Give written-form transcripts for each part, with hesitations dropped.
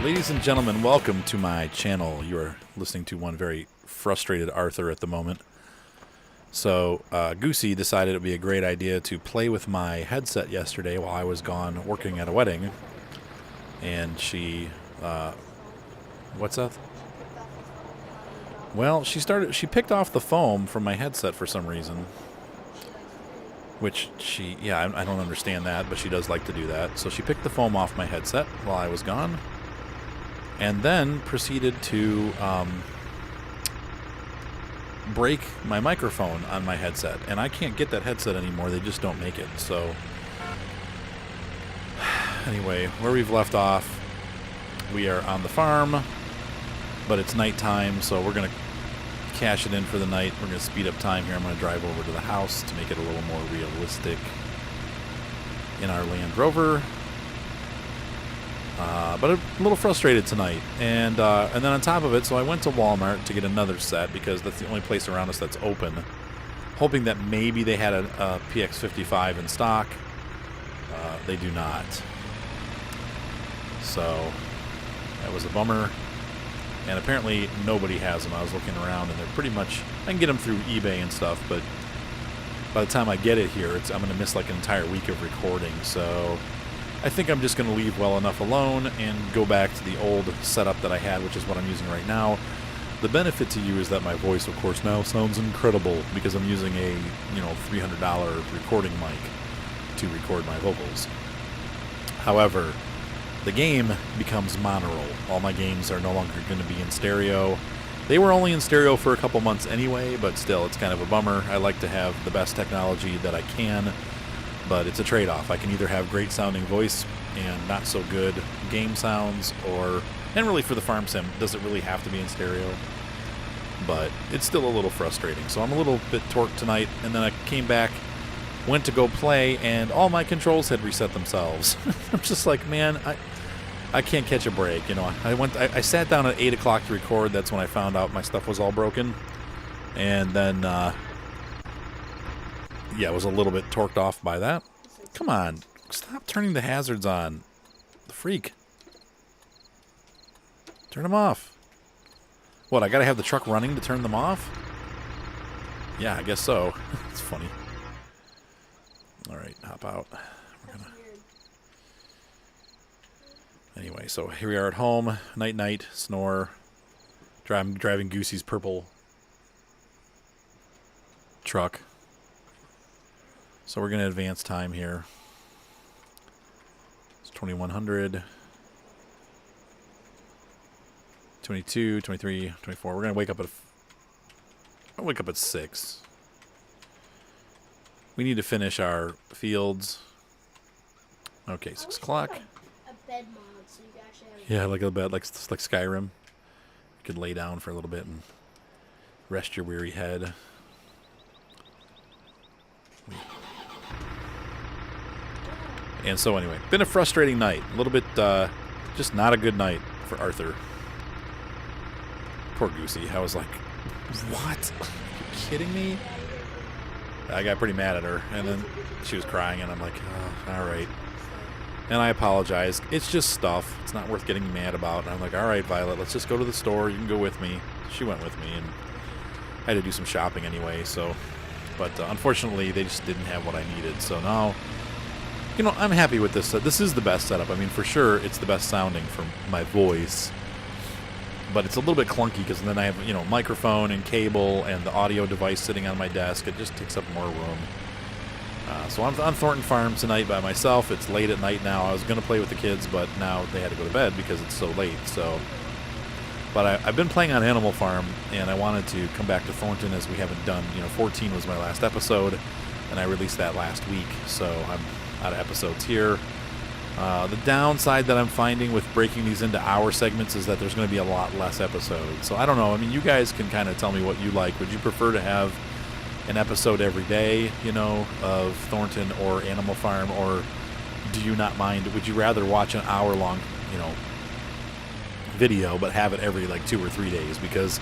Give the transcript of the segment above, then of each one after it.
Ladies and gentlemen, welcome to my channel. You are listening to one very frustrated Arthur at the moment. So, Goosey decided it would be a great idea to play with my headset yesterday while I was gone working at a wedding. And she, what's that? Well, she picked off the foam from my headset for some reason. Which I don't understand that, but she does like to do that. So she picked the foam off my headset while I was gone. And then proceeded to break my microphone on my headset. And I can't get that headset anymore. They just don't make it. So anyway, where we've left off, we are on the farm, but it's nighttime, so we're going to cash it in for the night. We're going to speed up time here. I'm going to drive over to the house to make it a little more realistic in our Land Rover. But a little frustrated tonight. And then on top of it, so I went to Walmart to get another set because that's the only place around us that's open, hoping that maybe they had a PX55 in stock. They do not. So that was a bummer. And apparently nobody has them. I was looking around, and they're pretty much, I can get them through eBay and stuff, but by the time I get it here, I'm going to miss like an entire week of recording. So I think I'm just going to leave well enough alone and go back to the old setup that I had, which is what I'm using right now. The benefit to you is that my voice, of course, now sounds incredible because I'm using a, $300 recording mic to record my vocals. However, the game becomes monorail. All my games are no longer going to be in stereo. They were only in stereo for a couple months anyway, but still, it's kind of a bummer. I like to have the best technology that I can, but it's a trade-off. I can either have great sounding voice and not so good game sounds, and really for the farm sim, does it really have to be in stereo? But it's still a little frustrating. So I'm a little bit torqued tonight, and then I came back, went to go play, and all my controls had reset themselves. I'm just like, man, I can't catch a break. I sat down at 8 o'clock to record. That's when I found out my stuff was all broken. And then, I was a little bit torqued off by that. Come on, stop turning the hazards on. The freak. Turn them off. What, I gotta have the truck running to turn them off? Yeah, I guess so. It's funny. Alright, hop out. Anyway, so here we are at home. Night, snore. Driving Goosey's purple truck. So we're going to advance time here. It's 2100. 22, 23, 24. We're going to wake up at 6. We need to finish our fields. Okay, 6 o'clock. Like a bed mod, so you actually have Yeah, like a bed, like Skyrim. You could lay down for a little bit and rest your weary head. And so anyway, been a frustrating night. A little bit, just not a good night for Arthur. Poor Goosey. I was like, what? Are you kidding me? I got pretty mad at her, and then she was crying, and I'm like, oh, all right. And I apologized. It's just stuff. It's not worth getting mad about. And I'm like, all right, Violet, let's just go to the store. You can go with me. She went with me, and I had to do some shopping anyway. So, but unfortunately, they just didn't have what I needed. So now, I'm happy with this. This is the best setup. I mean, for sure, it's the best sounding for my voice. But it's a little bit clunky because then I have, microphone and cable and the audio device sitting on my desk. It just takes up more room. So I'm on Thornton Farm tonight by myself. It's late at night now. I was going to play with the kids, but now they had to go to bed because it's so late. So, but I've been playing on Animal Farm, and I wanted to come back to Thornton as we haven't done. 14 was my last episode, and I released that last week. So I'm out of episodes here. The downside that I'm finding with breaking these into hour segments is that there's going to be a lot less episodes. So I don't know. I mean, you guys can kind of tell me what you like. Would you prefer to have an episode every day, of Thornton or Animal Farm, or do you not mind? Would you rather watch an hour-long, video, but have it every 2 or 3 days? Because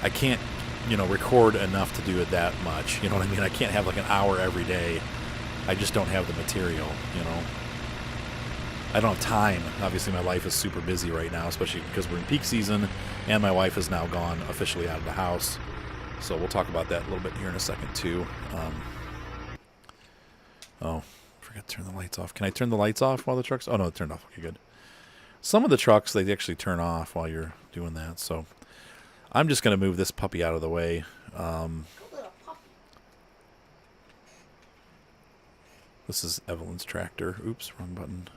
I can't, record enough to do it that much. You know what I mean? I can't have an hour every day. I just don't have the material, I don't have time. Obviously, my life is super busy right now, especially because we're in peak season, and my wife is now gone officially out of the house. So we'll talk about that a little bit here in a second, too. Oh, forgot to turn the lights off. Can I turn the lights off while the truck's... Oh, no, it turned off. Okay, good. Some of the trucks, they actually turn off while you're doing that, so I'm just going to move this puppy out of the way. This is Evelyn's tractor. Oops, wrong button.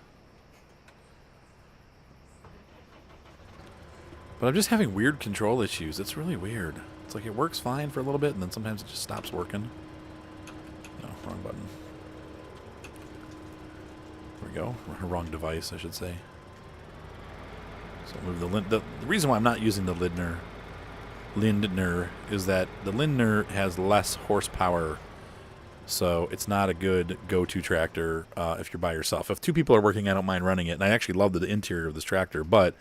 But I'm just having weird control issues. It's really weird. It's like it works fine for a little bit, and then sometimes it just stops working. No, wrong button. There we go. Wrong device, I should say. So I'll move the reason why I'm not using the Lindner is that the Lindner has less horsepower, so it's not a good go-to tractor if you're by yourself. If two people are working, I don't mind running it, and I actually love the interior of this tractor, but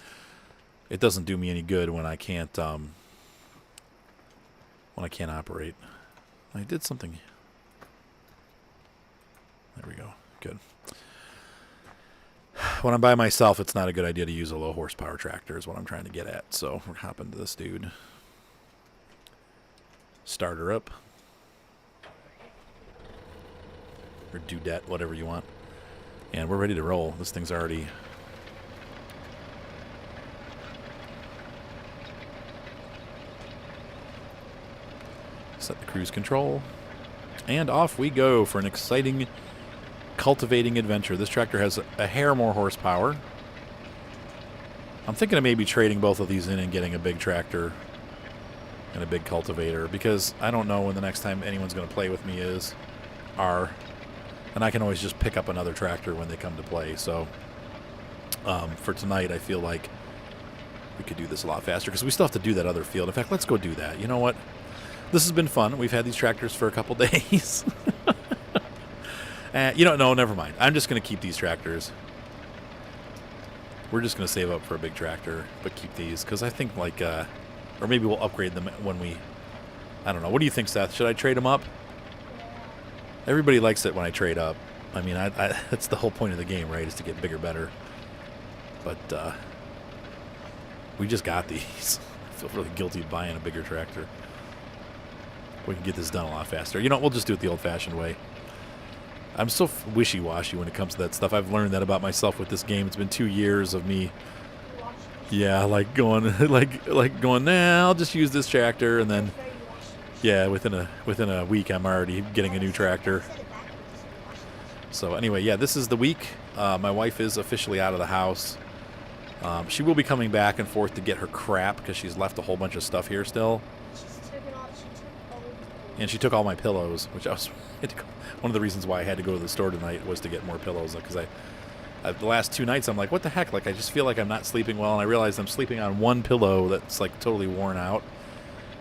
it doesn't do me any good when I can't operate. I did something. There we go. Good. When I'm by myself, it's not a good idea to use a low horsepower tractor is what I'm trying to get at. So we're hopping to this dude. Start her up. Or dudette, whatever you want. And we're ready to roll. This thing's already... Set the cruise control. And off we go for an exciting cultivating adventure. This tractor has a hair more horsepower. I'm thinking of maybe trading both of these in and getting a big tractor and a big cultivator, because I don't know when the next time anyone's going to play with me is. And I can always just pick up another tractor when they come to play. So for tonight, I feel like we could do this a lot faster, because we still have to do that other field. In fact, let's go do that. You know what? This has been fun. We've had these tractors for a couple days. No, never mind. I'm just going to keep these tractors. We're just going to save up for a big tractor, but keep these, because I think, like, or maybe we'll upgrade them when we, I don't know. What do you think, Seth? Should I trade them up? Everybody likes it when I trade up. I mean, that's the whole point of the game, right, is to get bigger, better. But we just got these. I feel really guilty buying a bigger tractor. We can get this done a lot faster. You know, we'll just do it the old-fashioned way. I'm so wishy-washy when it comes to that stuff. I've learned that about myself with this game. It's been 2 years of me, like going, going. Nah, I'll just use this tractor, and then, yeah, within a week, I'm already getting a new tractor. So anyway, yeah, this is the week. My wife is officially out of the house. She will be coming back and forth to get her crap, because she's left a whole bunch of stuff here still. And she took all my pillows, which one of the reasons why I had to go to the store tonight was to get more pillows, because the last 2 nights I'm like, what the heck? Like, I just feel like I'm not sleeping well, and I realized I'm sleeping on one pillow that's like totally worn out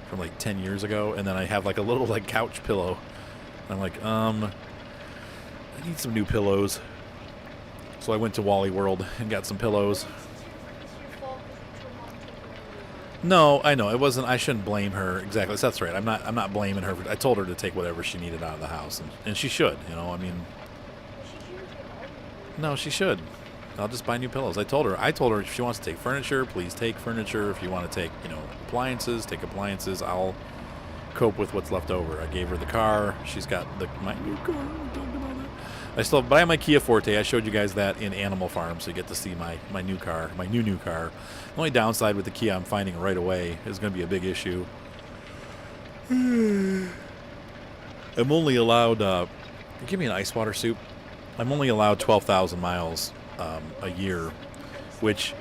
from like 10 years ago, and then I have like a little like couch pillow. And I'm like, I need some new pillows. So I went to Wally World and got some pillows. No, I know it wasn't. I shouldn't blame her exactly. That's right. I'm not blaming her. I told her to take whatever she needed out of the house, and she should. You know, I mean, no, she should. I'll just buy new pillows. I told her if she wants to take furniture, please take furniture. If you want to take, appliances, take appliances. I'll cope with what's left over. I gave her the car. She's got my new car. But I have my Kia Forte. I showed you guys that in Animal Farm, so you get to see my new car, my new car. The only downside with the Kia I'm finding right away is going to be a big issue. I'm only allowed, give me an ice water soup. I'm only allowed 12,000 miles a year, which,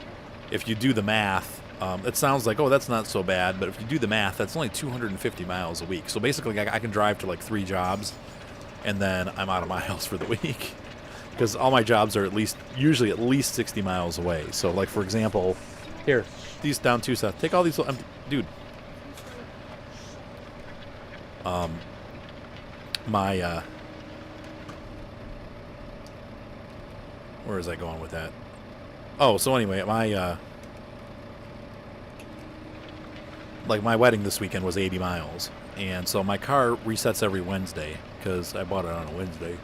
if you do the math, it sounds like, oh, that's not so bad. But if you do the math, that's only 250 miles a week. So basically, I can drive to like 3 jobs, and then I'm out of miles for the week, because all my jobs are usually at least 60 miles away. So, like, for example, here, these down 2 Seth. Take all these, dude. Where is I going with that? Oh, so anyway, my wedding this weekend was 80 miles. And so my car resets every Wednesday, because I bought it on a Wednesday.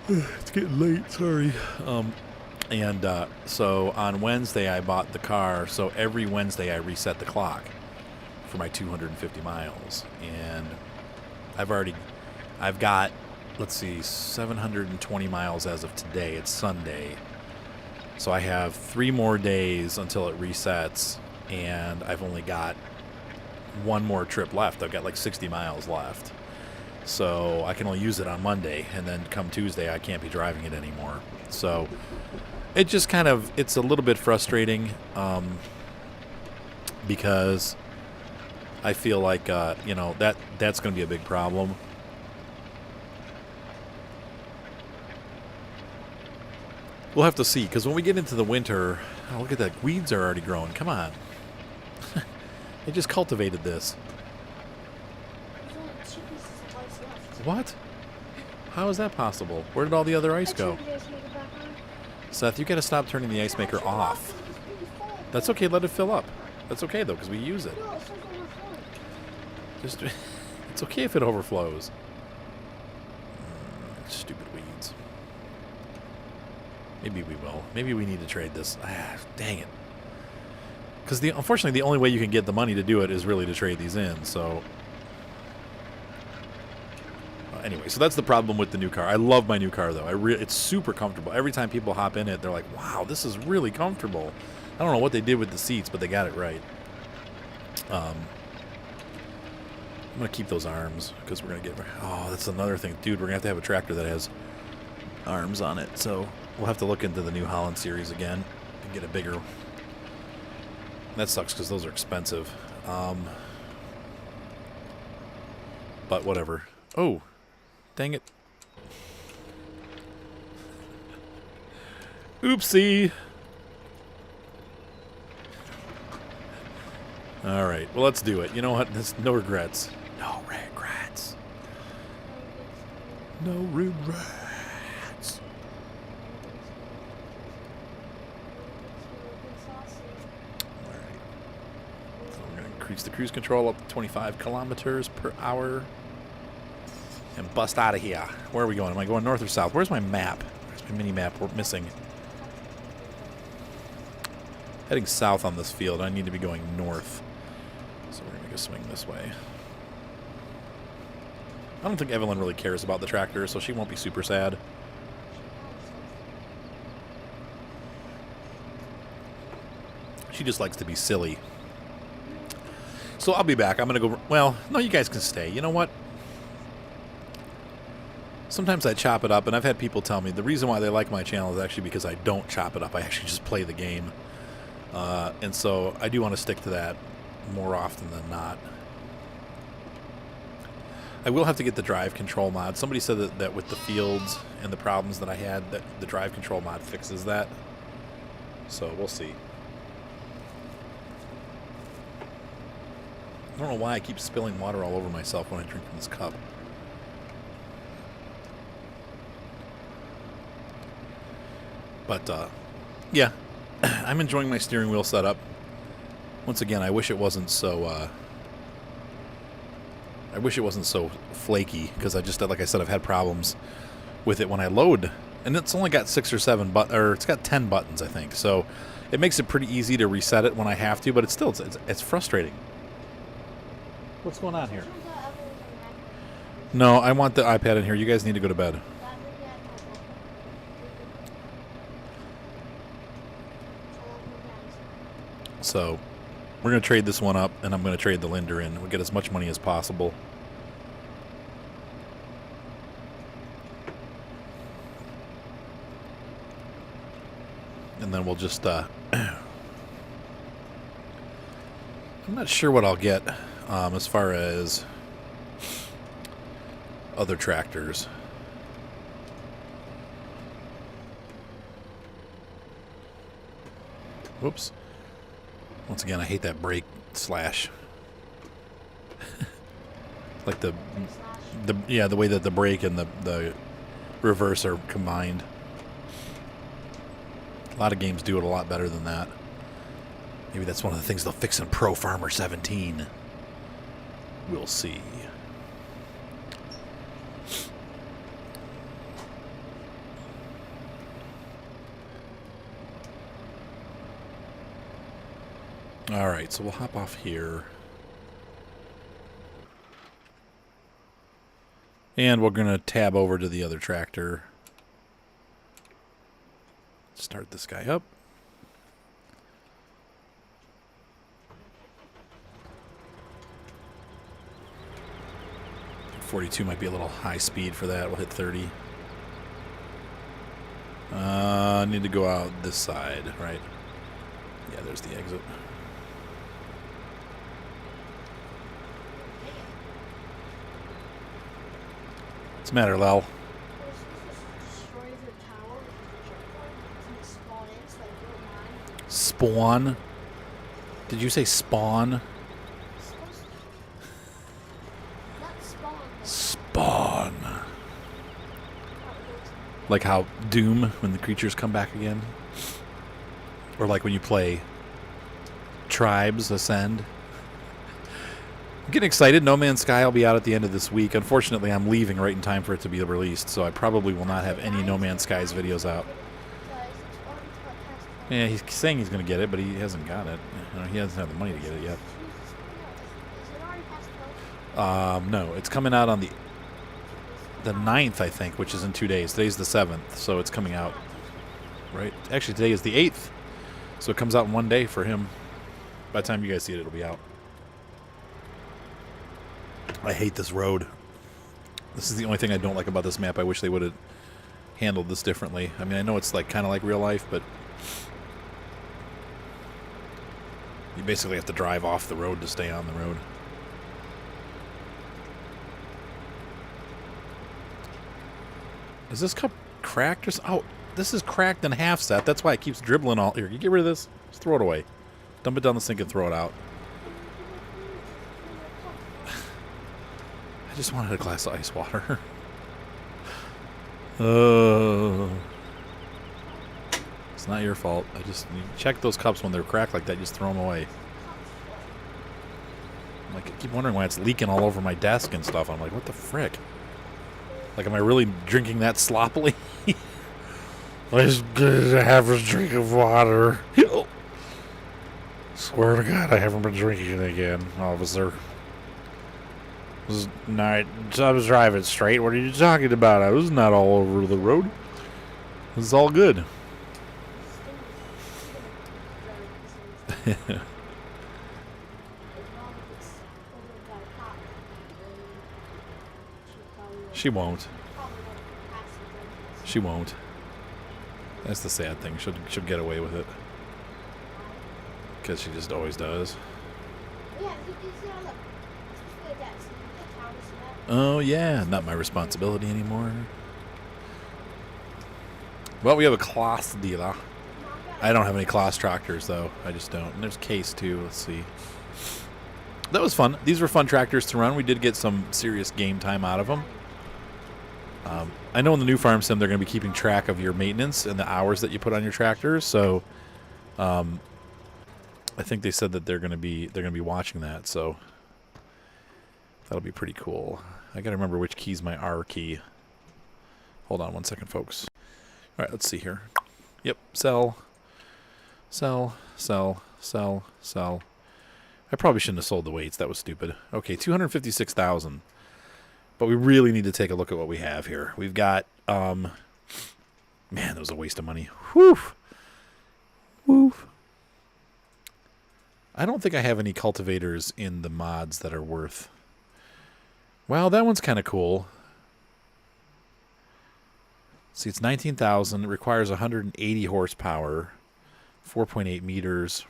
It's getting late. Sorry. So on Wednesday I bought the car. So every Wednesday I reset the clock for my 250 miles, and I've got, let's see, 720 miles as of today. It's Sunday. So I have 3 more days until it resets, and I've only got one more trip left. I've got like 60 miles left. So I can only use it on Monday, and then come Tuesday I can't be driving it anymore. So it just kind of, it's a little bit frustrating, because I feel like, that's going to be a big problem. We'll have to see, because when we get into the winter, oh, look at that, weeds are already growing. Come on. They just cultivated this. There's only 2 pieces of ice left. What? How is that possible? Where did all the other ice go? Turned the ice maker back on. Seth, you got to stop turning the ice maker off. It was really full. That's okay, let it fill up. That's okay, though, because we use it. No, it's not overflowing. Just, it's okay if it overflows. Stupid weeds. Maybe we will. Maybe we need to trade this. Dang it. Because unfortunately, the only way you can get the money to do it is really to trade these in. So anyway, so that's the problem with the new car. I love my new car, though. It's super comfortable. Every time people hop in it, they're like, "Wow, this is really comfortable." I don't know what they did with the seats, but they got it right. I'm gonna keep those arms because we're gonna get. Oh, that's another thing, dude. We're gonna have to have a tractor that has arms on it. So we'll have to look into the New Holland series again and get a bigger. That sucks because those are expensive. But whatever. Oh, dang it. Oopsie. All right. Well, let's do it. You know what? There's no regrets. No regrets. No regrets. Increase the cruise control up to 25 kilometers per hour and bust out of here. Where are we going? Am I going north or south? Where's my map? Where's my mini map? We're missing. Heading south on this field. I need to be going north. So we're going to go swing this way. I don't think Evelyn really cares about the tractor, so she won't be super sad. She just likes to be silly. So I'll be back. I'm going to go... Well, no, you guys can stay. You know what? Sometimes I chop it up, and I've had people tell me the reason why they like my channel is actually because I don't chop it up. I actually just play the game. And so I do want to stick to that more often than not. I will have to get the drive control mod. Somebody said that with the fields and the problems that I had, that the drive control mod fixes that. So we'll see. I don't know why I keep spilling water all over myself when I drink from this cup. But, yeah. I'm enjoying my steering wheel setup. Once again, I wish it wasn't so, flaky, because I just, like I said, I've had problems with it when I load. And it's only got 6 or 7 it's got 10 buttons, I think. So it makes it pretty easy to reset it when I have to, but it's frustrating. What's going on here? No, I want the iPad in here. You guys need to go to bed. So we're going to trade this one up, and I'm going to trade the Linder in. We'll get as much money as possible. And then we'll just... I'm not sure what I'll get as far as other tractors. Whoops. Once again, I hate that brake slash. Like the way that the brake and the reverse are combined. A lot of games do it a lot better than that. Maybe that's one of the things they'll fix in Pro Farmer 17. We'll see. All right, so we'll hop off here. And we're going to tab over to the other tractor. Start this guy up. .42 might be a little high speed for that. We'll hit 30. Need to go out this side, right? Yeah, there's the exit. What's the matter, Lel? Spawn? Did you say spawn? Spawn. Like how Doom, when the creatures come back again? Or like when you play Tribes Ascend? I'm getting excited. No Man's Sky will be out at the end of this week. Unfortunately, I'm leaving right in time for it to be released, so I probably will not have any No Man's Skies videos out. Yeah, he's saying he's going to get it, but he hasn't got it. You know, he doesn't have the money to get it yet. No, it's coming out on the 9th, I think, which is in 2 days. Today's the 7th, so it's coming out, right? Actually, today is the 8th, so it comes out in 1 day for him. By the time you guys see it, it'll be out. I hate this road. This is the only thing I don't like about this map. I wish they would have handled this differently. I mean, I know it's like kind of like real life, but you basically have to drive off the road to stay on the road. Is this cup cracked or oh, this is cracked in half, Seth. That's why it keeps dribbling all. Here, you get rid of this. Just throw it away. Dump it down the sink and throw it out. I just wanted a glass of ice water. It's not your fault. You check those cups when they're cracked like that. Just throw them away. I'm like, I keep wondering why it's leaking all over my desk and stuff. I'm like, what the frick? Like, am I really drinking that sloppily? I just have a drink of water. Swear to God, I haven't been drinking it again, officer. I was driving straight. What are you talking about? I was not all over the road. It was all good. She won't. She won't. That's the sad thing. She'll get away with it. Because she just always does. Oh, yeah. Not my responsibility anymore. Well, we have a Claas dealer. I don't have any Claas tractors, though. I just don't. And there's Case, too. Let's see. That was fun. These were fun tractors to run. We did get some serious game time out of them. I know in the new farm sim they're going to be keeping track of your maintenance and the hours that you put on your tractors. So, I think they said that they're going to be watching that. So that'll be pretty cool. I got to remember which key's my R key. Hold on 1 second, folks. All right, let's see here. Yep, sell, sell, sell, sell, sell. I probably shouldn't have sold the weights. That was stupid. Okay, 256,000. But we really need to take a look at what we have here. We've got, man, that was a waste of money. Whew. Woof. I don't think I have any cultivators in the mods that are worth. Well, that one's kind of cool. See, it's 19,000. It requires 180 horsepower, 4.8 meters.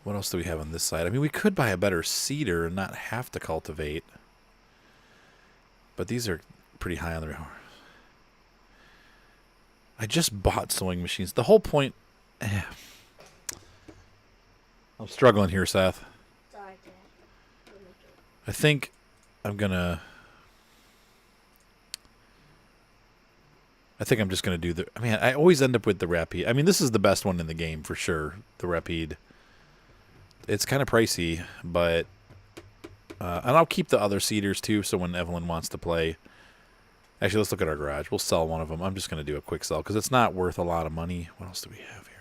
What else do we have on this side? I mean, we could buy a better seeder and not have to cultivate. But these are pretty high on the... I just bought sewing machines. The whole point... I'm struggling here, Seth. I think I'm gonna... I think I'm just gonna do the... I mean, I always end up with the Rapide. I mean, this is the best one in the game, for sure. The Rapide. It's kind of pricey, but... and I'll keep the other seeders, too, so when Evelyn wants to play... Actually, let's look at our garage. We'll sell one of them. I'm just going to do a quick sell, because it's not worth a lot of money. What else do we have here?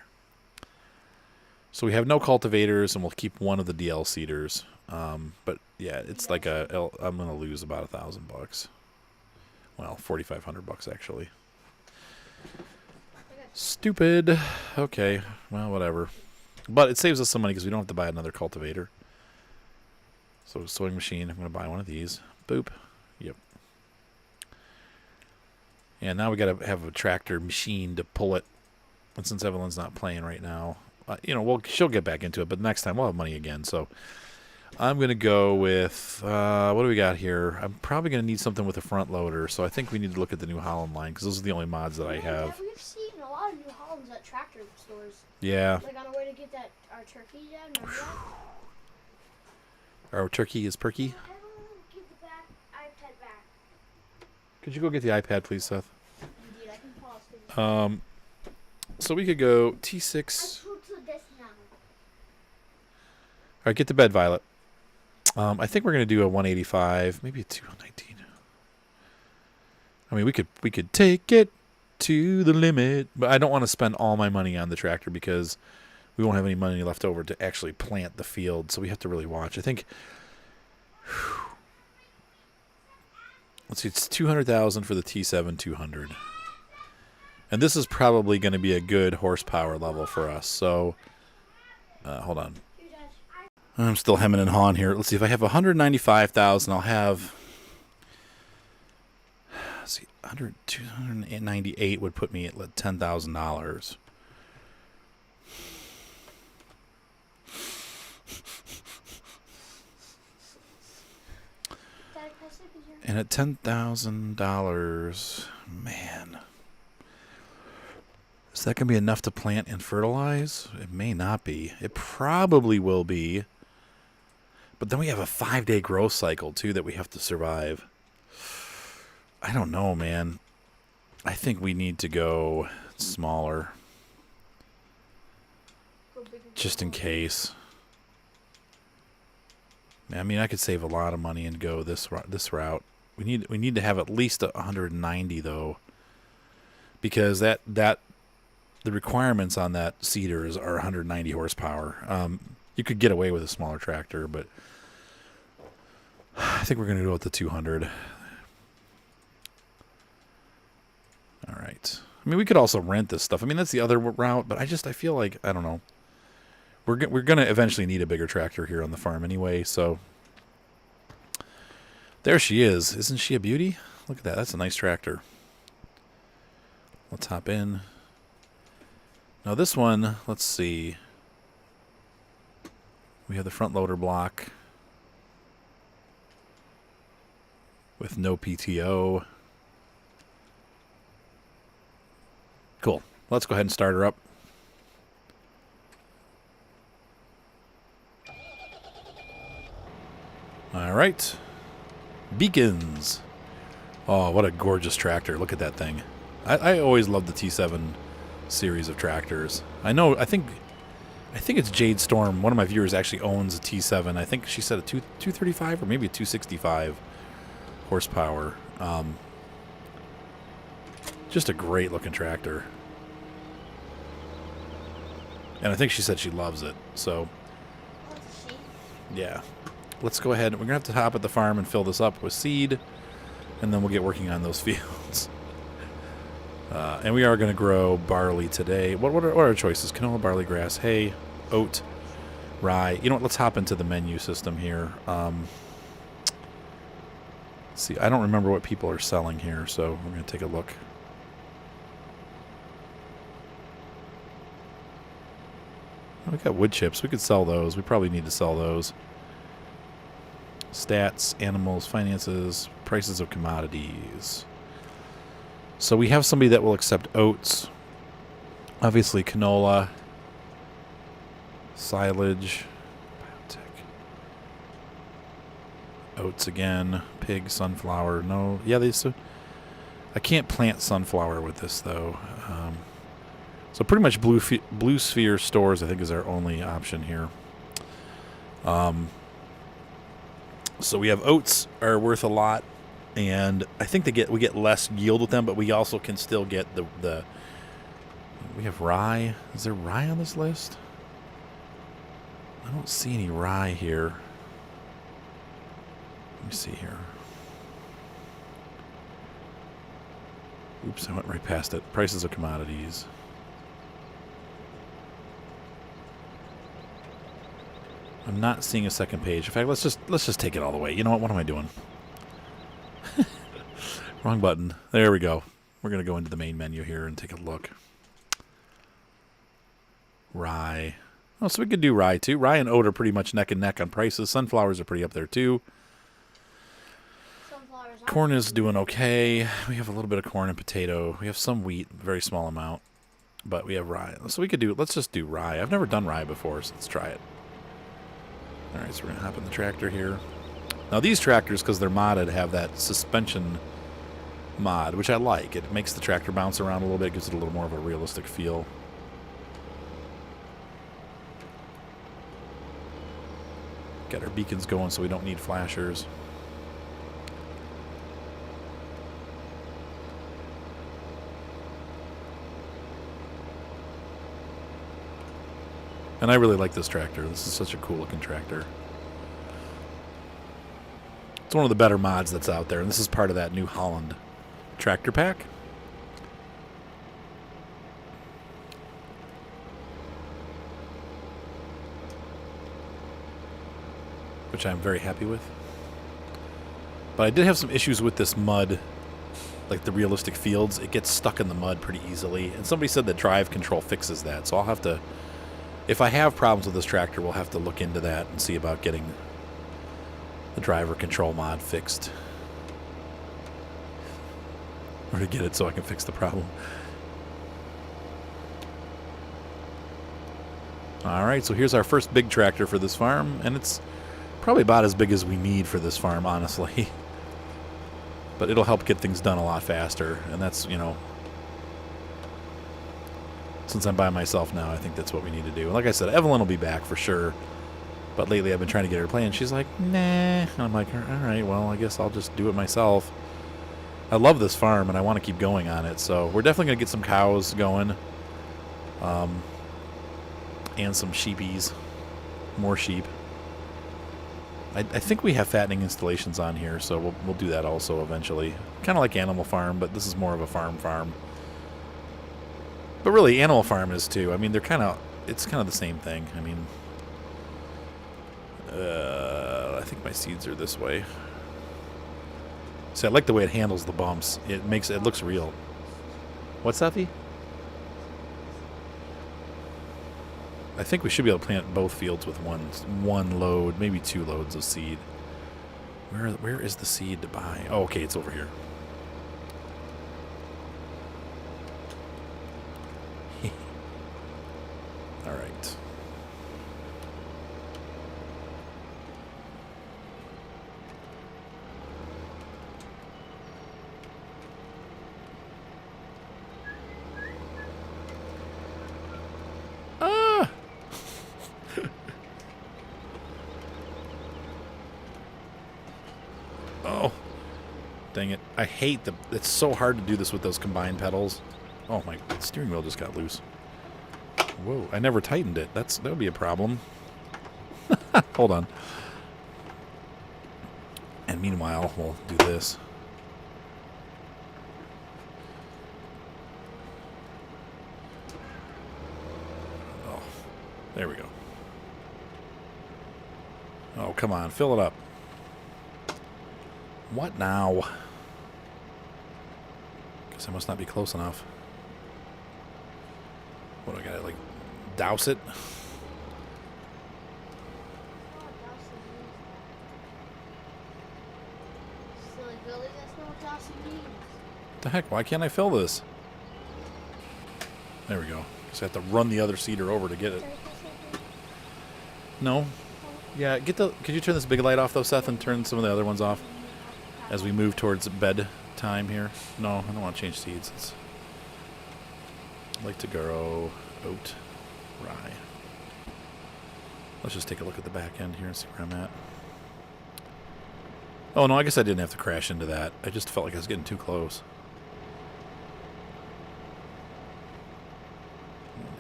So we have no cultivators, and we'll keep one of the DL seeders. But yeah, it's like I'm gonna lose about $1,000. Well, $4,500 actually. Stupid. Okay, well, whatever. But it saves us some money because we don't have to buy another cultivator. So sewing machine, I'm gonna buy one of these. Boop. Yep. And now we gotta have a tractor machine to pull it. And since Evelyn's not playing right now, she'll get back into it. But next time we'll have money again. So I'm going to go with, what do we got here? I'm probably going to need something with a front loader. So I think we need to look at the New Holland line because those are the only mods that I have. We've seen a lot of New Hollands at tractor stores. Yeah. Like on our way to get our turkey, yeah, remember that? Our turkey is perky. Give the iPad back. Could you go get the iPad, please, Seth? Indeed, I can pause. So we could go T6. All right, get to bed, Violet. I think we're going to do a 185, maybe a 219. I mean, we could take it to the limit, but I don't want to spend all my money on the tractor because we won't have any money left over to actually plant the field, so we have to really watch. I think, let's see, it's 200,000 for the T7 200. And this is probably going to be a good horsepower level for us, so hold on. I'm still hemming and hawing here. Let's see, if I have 195,000, I'll have, let's see, 298 would put me at $10,000. And at $10,000, man, is that going to be enough to plant and fertilize? It may not be. It probably will be. But then we have a 5-day growth cycle, too, that we have to survive. I don't know, man. I think we need to go smaller. Just in case. I mean, I could save a lot of money and go this route. We need to have at least 190, though. Because the requirements on that seeder are 190 horsepower. You could get away with a smaller tractor, but I think we're going to go with the 200. All right. I mean, we could also rent this stuff. I mean, that's the other route, but I feel like, I don't know. We're going to eventually need a bigger tractor here on the farm anyway, so. There she is. Isn't she a beauty? Look at that. That's a nice tractor. Let's hop in. Now this one, let's see. We have the front loader block with no PTO. Cool. Let's go ahead and start her up. All right. Beacons. Oh, what a gorgeous tractor. Look at that thing. I always loved the T7 series of tractors. I think it's Jade Storm. One of my viewers actually owns a T7. I think she said a 235 or maybe a 265 horsepower. Just a great looking tractor. And I think she said she loves it. So, yeah. Let's go ahead. We're going to have to hop at the farm and fill this up with seed. And then we'll get working on those fields. And we are going to grow barley today. What are our choices? Canola, barley, grass, hay, oat, rye. You know what? Let's hop into the menu system here. See, I don't remember what people are selling here, so we're going to take a look. Oh, we got wood chips. We could sell those. We probably need to sell those. Stats, animals, finances, prices of commodities. So we have somebody that will accept oats. Obviously canola. Silage. Biotech. Oats again. Pig, sunflower. No. Yeah, I can't plant sunflower with this, though. So pretty much Blue Sphere stores, I think, is our only option here. So we have oats are worth a lot, and I think we get less yield with them, but we also can still get the we have rye. Is there rye on this list? I don't see any rye here. Let me see here. Oops, I went right past it. Prices of commodities. I'm not seeing a second page. In fact, let's just take it all the way. You know what am I doing? Wrong button. There we go. We're going to go into the main menu here and take a look. Rye. Oh, so we could do rye too. Rye and oat are pretty much neck and neck on prices. Sunflowers are pretty up there too. Corn is doing okay. We have a little bit of corn and potato. We have some wheat, very small amount. But we have rye. So we could do, let's just do rye. I've never done rye before, so let's try it. Alright, so we're going to hop in the tractor here. Now these tractors, because they're modded, have that suspension mod, which I like. It makes the tractor bounce around a little bit, gives it a little more of a realistic feel. Got our beacons going so we don't need flashers. And I really like this tractor. This is such a cool looking tractor. It's one of the better mods that's out there, and this is part of that New Holland tractor pack. Which I'm very happy with. But I did have some issues with this mud, like the realistic fields. It gets stuck in the mud pretty easily, and somebody said that drive control fixes that, so I'll have to, if I have problems with this tractor, we'll have to look into that and see about getting the driver control mod fixed. Or to get it so I can fix the problem. Alright, so here's our first big tractor for this farm, and it's probably about as big as we need for this farm, honestly. But it'll help get things done a lot faster, and that's, you know, since I'm by myself now, I think that's what we need to do. And like I said, Evelyn will be back for sure. But lately I've been trying to get her to play, and she's like, nah. And I'm like, all right, well, I guess I'll just do it myself. I love this farm, and I want to keep going on it. So we're definitely going to get some cows going. And some sheepies. More sheep. I think we have fattening installations on here, so we'll do that also eventually. Kind of like Animal Farm, but this is more of a farm. But really, Animal Farm is too. I mean, it's kind of the same thing. I mean, I think my seeds are this way. See, I like the way it handles the bumps. It looks real. What's that, V? I think we should be able to plant both fields with one load, maybe 2 loads of seed. Where is the seed to buy? Oh, okay, it's over here. All right. Ah! Oh. Dang it. I hate it's so hard to do this with those combined pedals. Oh my, the steering wheel just got loose. Whoa, I never tightened it. That would be a problem. Hold on. And meanwhile, we'll do this. Oh, there we go. Oh, come on, fill it up. What now? Guess I must not be close enough. What, I gotta, like, douse it? What the heck? Why can't I fill this? There we go. Guess I have to run the other seeder over to get it. No. Yeah, could you turn this big light off though, Seth, and turn some of the other ones off as we move towards bed time here? No, I don't want to change seeds. I'd like to grow oat, rye. Let's just take a look at the back end here and see where I'm at. Oh no, I guess I didn't have to crash into that. I just felt like I was getting too close.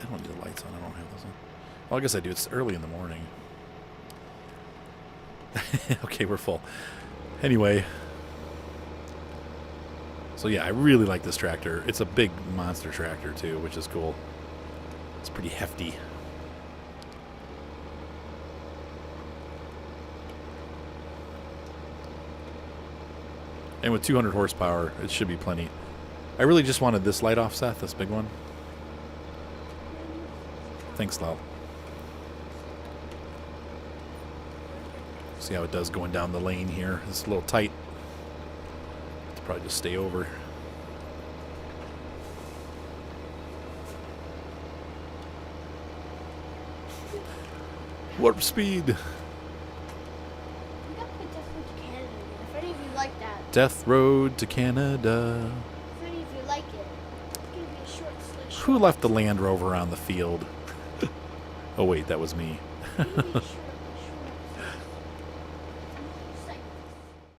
I don't need the lights on. I don't have those on. Well, I guess I do. It's early in the morning. Okay, we're full. Anyway. So yeah, I really like this tractor. It's a big monster tractor too, which is cool. It's pretty hefty. And with 200 horsepower, it should be plenty. I really just wanted this light off, Seth, this big one. Thanks, Lal. See how it does going down the lane here. It's a little tight. Let's probably just stay over. Warp speed. We got to put Death Road to Canada in. If any of you like that. Death Road to Canada. If any of you like it. It's going to be a short Who left the Land Rover on the field? Oh wait, that was me. It's going to be a short